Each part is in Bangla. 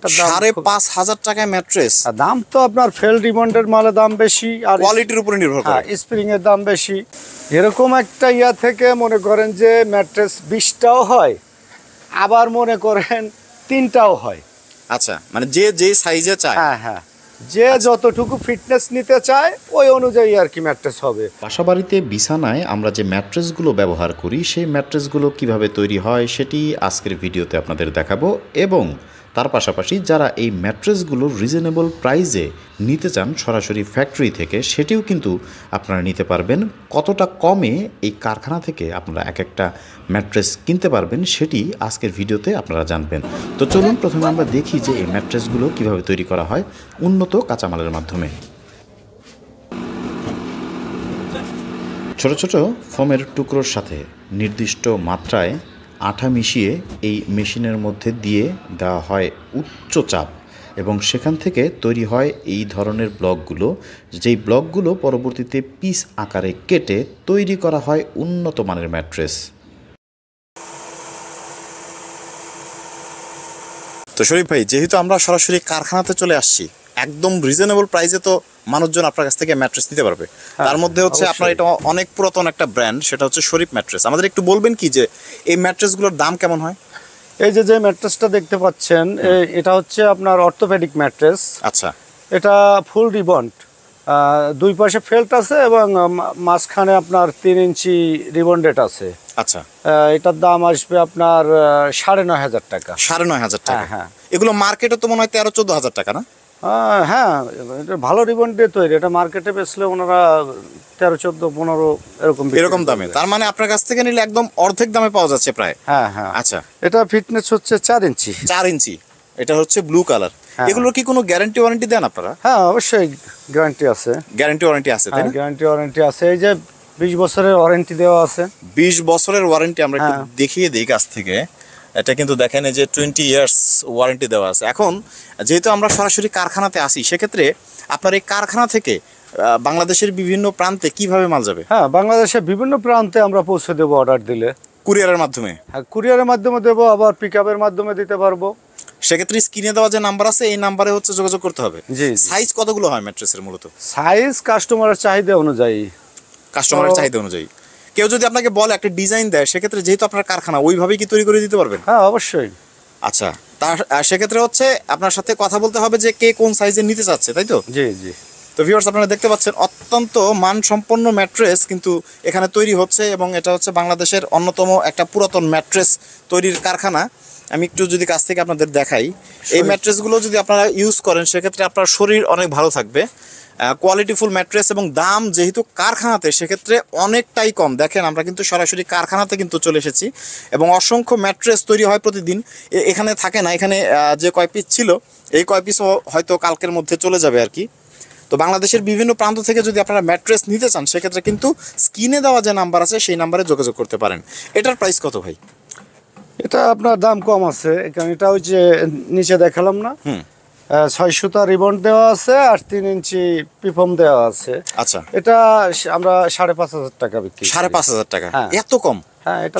5,500 টাকায় ম্যাট্রেস। দাম তো আপনার ফেল রিমন্ডের মালের দাম বেশি আর কোয়ালিটির উপরে নির্ভর করে, স্প্রিং এর দাম বেশি। এরকম একটা ইয়া থেকে মনে করেন যে ম্যাট্রেস 20টাও হয়, আবার মনে করেন 3টাও হয়। আচ্ছা, মানে যে যে সাইজে চায়, হ্যাঁ, যে যতটুকু ফিটনেস নিতে চায় ওই অনুযায়ী আর কি ম্যাট্রেস হবে। বাসাবাড়িতে বিছানায় আমরা যে ম্যাট্রেসগুলো ব্যবহার করি সেই ম্যাট্রেসগুলো কিভাবে তৈরি হয় সেটি আজকের ভিডিওতে আপনাদের দেখাবো, এবং তার পাশাপাশি যারা এই ম্যাট্রেসগুলো রিজনেবল প্রাইসে নিতে চান সরাসরি ফ্যাক্টরি থেকে, সেটিও কিন্তু আপনারা নিতে পারবেন। কতটা কমে এই কারখানা থেকে আপনারা এক একটা ম্যাট্রেস কিনতে পারবেন সেটি আজকের ভিডিওতে আপনারা জানবেন। তো চলুন প্রথমে আমরা দেখি যে এই ম্যাট্রেসগুলো কিভাবে তৈরি করা হয় উন্নত কাঁচামালের মাধ্যমে। ছোট ছোট ফোমের টুকরোর সাথে নির্দিষ্ট মাত্রায় আঠা মিশিয়ে এই মেশিনের মধ্যে দিয়ে দেওয়া হয় উচ্চ চাপ, এবং সেখান থেকে তৈরি হয় এই ধরনের ব্লকগুলো, যেই ব্লকগুলো পরবর্তীতে পিস আকারে কেটে তৈরি করা হয় উন্নত মানের ম্যাট্রেস। তো শরীফ ভাই, যেহেতু আমরা সরাসরি কারখানাতে চলে আসছি, একদম রিজনেবল প্রাইসে তো মানুষজন আপনার কাছ থেকে ম্যাট্রেস নিতে পারবে। তার মধ্যে হচ্ছে আপনার এটা অনেক পুরাতন একটা ব্র্যান্ড, সেটা হচ্ছে শরীফ ম্যাট্রেস। আমাদের একটু বলবেন কি যে এই ম্যাট্রেসগুলোর দাম কেমন হয়? এই যে ম্যাট্রেসটা দেখতে পাচ্ছেন, এটা হচ্ছে আপনার অর্থোপেডিক ম্যাট্রেস। আচ্ছা, এটা ফুল রিবন্ড, 2 পাশে ফেল্ট আছে এবং মাঝখানে আপনার 3 ইঞ্চি রিবন্ডেড আছে। আচ্ছা, এটার দাম আসবে আপনার 9,500 টাকা। 9,500 টাকা? হ্যাঁ। এগুলো মার্কেটে তো মনে হয় 13-14 হাজার টাকা না? হ্যাঁ, এটা ভালো রিবন দিয়ে তৈরি। এটা মার্কেটে বেচলে ওনারা 13, 14, 15 এরকম দামে। তার মানে আপনার কাছ থেকে নিলে একদম অর্ধেক দামে পাওয়া যাচ্ছে প্রায়। হ্যাঁ। আচ্ছা, এটা ফিটনেস হচ্ছে 4 ইঞ্চি। 4 ইঞ্চি। এটা হচ্ছে ব্লু কালার। এগুলোর কি কোনো গ্যারান্টি ওয়ারেন্টি দেন আপনারা? হ্যাঁ, অবশ্যই গ্যারান্টি আছে। গ্যারান্টি ওয়ারেন্টি আছে, তাই না? গ্যারান্টি ওয়ারেন্টি আছে। এই যে 20 বছরের ওয়ারেন্টি দেওয়া আছে। 20 বছরের ওয়ারেন্টি আমরা একটু দেখিয়ে দিই কাছ থেকে। এটা কিন্তু দেখেন এই যে 20 ইয়ার্স ওয়ারেন্টি দেওয়া আছে। এখন যেহেতু আমরা সরাসরি কারখানাতে আসি, সেক্ষেত্রে আপনার এই কারখানা থেকে বাংলাদেশের বিভিন্ন প্রান্তে কিভাবে মাল যাবে? হ্যাঁ, বাংলাদেশের বিভিন্ন প্রান্তে আমরা পৌঁছে দেবো অর্ডার দিলে। কুরিয়ারের মাধ্যমে? হ্যাঁ, কুরিয়ারের মাধ্যমে দেবো, আবার পিকআপের মাধ্যমে দিতে পারবো। সেক্ষেত্রে স্ক্রিনে দেওয়া যে নাম্বার আছে এই নাম্বারে হচ্ছে যোগাযোগ করতে হবে। জি। সাইজ কতগুলো হয় ম্যাট্রেসের? মূলত সাইজ কাস্টমারের চাহিদা অনুযায়ী। কাস্টমারের চাহিদা অনুযায়ী কেউ যদি আপনাকে বলে একটা ডিজাইন দেয়, সেক্ষেত্রে যেহেতু আপনার কারখানা, ওইভাবেই কি তৈরি করে দিতে পারবেন? হ্যাঁ, অবশ্যই। আচ্ছা, তার সেক্ষেত্রে হচ্ছে আপনার সাথে কথা বলতে হবে যে কে কোন সাইজে নিতে চাচ্ছে, তাই তো? জি। তো ভিউয়ার্স, আপনারা দেখতে পাচ্ছেন অত্যন্ত মানসম্পন্ন ম্যাট্রেস কিন্তু এখানে তৈরি হচ্ছে, এবং এটা হচ্ছে বাংলাদেশের অন্যতম একটা পুরাতন ম্যাট্রেস তৈরির কারখানা। আমি একটু যদি কাছ থেকে আপনাদের দেখাই, এই ম্যাট্রেসগুলো যদি আপনারা ইউজ করেন সেক্ষেত্রে আপনার শরীর অনেক ভালো থাকবে। কোয়ালিটিফুল ম্যাট্রেস, এবং দাম যেহেতু কারখানাতে, সেক্ষেত্রে অনেকটাই কম। দেখেন, আমরা কিন্তু সরাসরি কারখানাতে কিন্তু চলে এসেছি, এবং অসংখ্য ম্যাট্রেস তৈরি হয় প্রতিদিন। এখানে থাকে না, এখানে যে কয় পিস ছিল এই কয় পিসও হয়তো কালকের মধ্যে চলে যাবে আর কি। তো বাংলাদেশের বিভিন্ন প্রান্ত থেকে যদি আপনারা ম্যাট্রেস নিতে চান, সেক্ষেত্রে কিন্তু স্ক্রিনে দেওয়া যে নাম্বার আছে সেই নাম্বারে যোগাযোগ করতে পারেন। এটার প্রাইস কত ভাই? এটা আপনার দাম কম আছে, কারণ এটা ওই যে নিচে দেখালাম না, 6 সুতা রিবন দেওয়া আছে আর 3 ইঞ্চি পিফম দেওয়া আছে। আচ্ছা, এটা আমরা 5,500 টাকা বিক্রি। 5,500 টাকা? এত কম? হ্যাঁ, এটা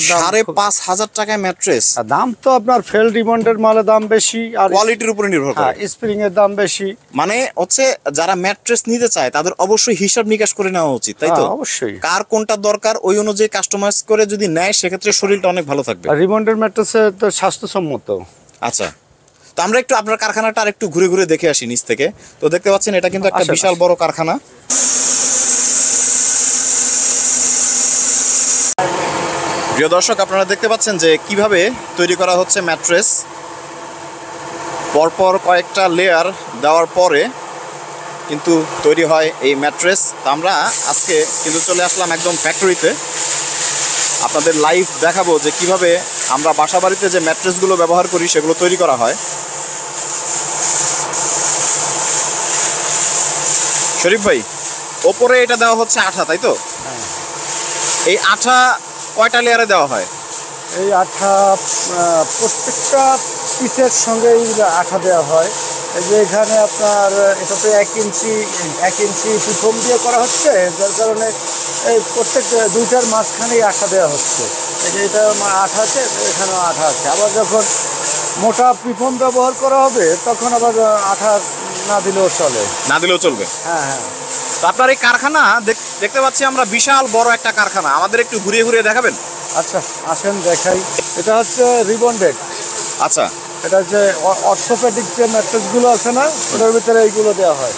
5,500 টাকায় ম্যাট্রেস। দাম তো আপনার ফেল রিবন্ডের মালের দাম বেশি আর কোয়ালিটির উপরে নির্ভর করে, স্প্রিং এর দাম বেশি। মানে হচ্ছে যারা ম্যাট্রেস নিতে চায় তাদের অবশ্যই হিসাব নিকাশ করে নেওয়া উচিত, তাই তো? অবশ্যই। কার কোনটা দরকার ওই অনুযায়ী কাস্টমাইজ করে যদি নেয়, সেক্ষেত্রে শরীরটা অনেক ভালো থাকবে। আর রিবন্ডের ম্যাট্রেসে তো স্বাস্থ্যসম্মত। আচ্ছা, তো আমরা একটু আপনার কারখানাটা আর একটু ঘুরে ঘুরে দেখে আসি নিচ থেকে। তো দেখতে পাচ্ছেন এটা কিন্তু একটা বিশাল বড় কারখানা। প্রিয় দর্শক, আপনারা দেখতে পাচ্ছেন যে কিভাবে তৈরি করা হচ্ছে ম্যাট্রেস। পরপর কয়েকটা লেয়ার দেওয়ার পরে কিন্তু তৈরি হয় এই ম্যাট্রেস। তো আমরা আজকে কিন্তু চলে আসলাম একদম ফ্যাক্টরিতে, আপনাদের লাইভ দেখাবো যে কিভাবে আমরা বাসাবাড়িতে যে ম্যাট্রেসগুলো ব্যবহার করি সেগুলো তৈরি করা হয়। শরীফ ভাই, ওপরে এটা দেওয়া হচ্ছে আঠা, তাই তো? এই আঠা কয়টা লেয়ারে দেওয়া হয়? এই আঠা প্রত্যেকটা পিসের সঙ্গে আঠা দেওয়া হয়। এই যে এখানে আপনার এটা তো 1 ইঞ্চি পিফম দিয়ে করা হচ্ছে, যার কারণে এই প্রত্যেক 2টার মাঝখানেই আঠা দেওয়া হচ্ছে। এই যে এটা আঠা আছে, এখানেও আঠা আছে। আবার যখন মোটা পিফম ব্যবহার করা হবে তখন আবার আঠা না দিলেও চলে। না দিলেও চলবে। হ্যাঁ হ্যাঁ। তো আপনার এই কারখানা দেখতে পাচ্ছি আমরা, বিশাল বড় একটা কারখানা, আমাদের একটু ঘুরিয়ে ঘুরিয়ে দেখাবেন? আচ্ছা আসেন দেখাই। এটা হচ্ছে রিবন্ডেড। আচ্ছা, এটা হচ্ছে অর্থোপেডিক যে ম্যাট্রেসগুলো আছে না, ওটার ভিতরে এইগুলো দেওয়া হয়।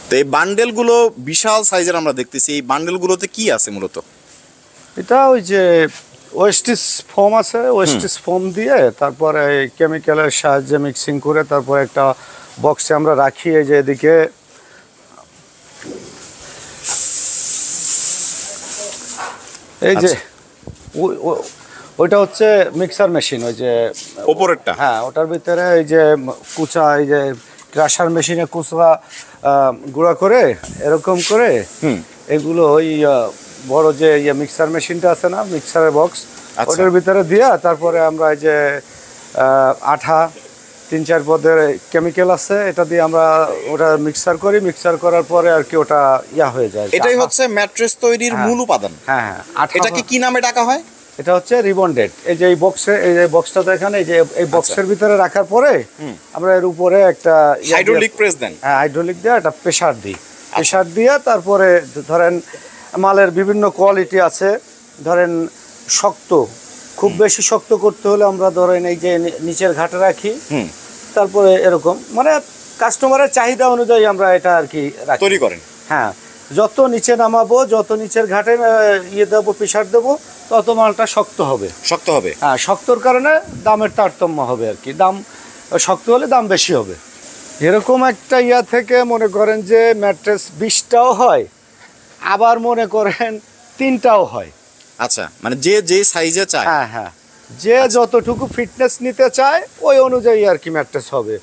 তো এই বান্ডেলগুলো বিশাল সাইজের আমরা দেখতেছি, এই বান্ডেলগুলোতে কি আছে মূলত? এটা ওই যে ওয়েস্টিস ফোম আছে, ওয়েস্টিস ফোম দিয়ে তারপরে এই কেমিক্যালের সাহায্যে মিক্সিং করে তারপর একটা বক্সে আমরা রাখি। এই যে এদিকে এই যে ওইটা হচ্ছে মিক্সার মেশিন, ওই যে ওপরেরটা। হ্যাঁ, ওটার ভিতরে এই যে কুচা, এই যে ক্রাশার মেশিনে কুচা গুঁড়া করে এরকম করে এগুলো ওই বড় যে মিক্সার মেশিনটা আছে না, মিক্সারের বক্স, ওটার ভিতরে দিয়া তারপরে আমরা এই যে আঠা 3-4 পদের কেমিক্যাল আছে, এটা দিয়ে আমরা ওটা মিক্সার করি। মিক্সার করার পরে আর কি ওটা হয়ে যায়। এটাই হচ্ছে ম্যাট্রেস তৈরির মূল উপাদান। হ্যাঁ হ্যাঁ। এটাকে কি নামে ডাকা হয়? এটা হচ্ছে রিবন্ডেড। এই যে এই বক্সে, এই যে বক্সটা দেখেন, এই যে এই বক্সের ভিতরে রাখার পরে আমরা এর উপরে একটা হাইড্রোলিক প্রেস দেন। হ্যাঁ, হাইড্রোলিক দিয়ে একটা প্রেসার দিই। প্রেসার দিয়ে তারপরে ধরেন মালের বিভিন্ন কোয়ালিটি আছে। ধরেন শক্ত, খুব বেশি শক্ত করতে হলে আমরা ধরেন এই যে নিচের ঘাটে রাখি। তারপরে এরকম মানে কাস্টমারের চাহিদা অনুযায়ী আমরা এটা আর কি তৈরি করেন। হ্যাঁ, যত নিচে নামাবো, যত নিচের ঘাটে দেবো, প্রেসার দেবো, তত মালটা শক্ত হবে। শক্ত হবে। হ্যাঁ, শক্তর কারণে দামের তারতম্য হবে আর কি। দাম শক্ত হলে দাম বেশি হবে। এরকম একটা থেকে মনে করেন যে ম্যাট্রেস 20টাও হয়, আবার মনে করেন 3টাও হয়। আচ্ছা, মানে যে সাইজে চায়। হ্যাঁ হ্যাঁ, যে যতটুকু ফিটনেস নিতে চায় ওই অনুযায়ী আর কি ম্যাট্রেস হবে।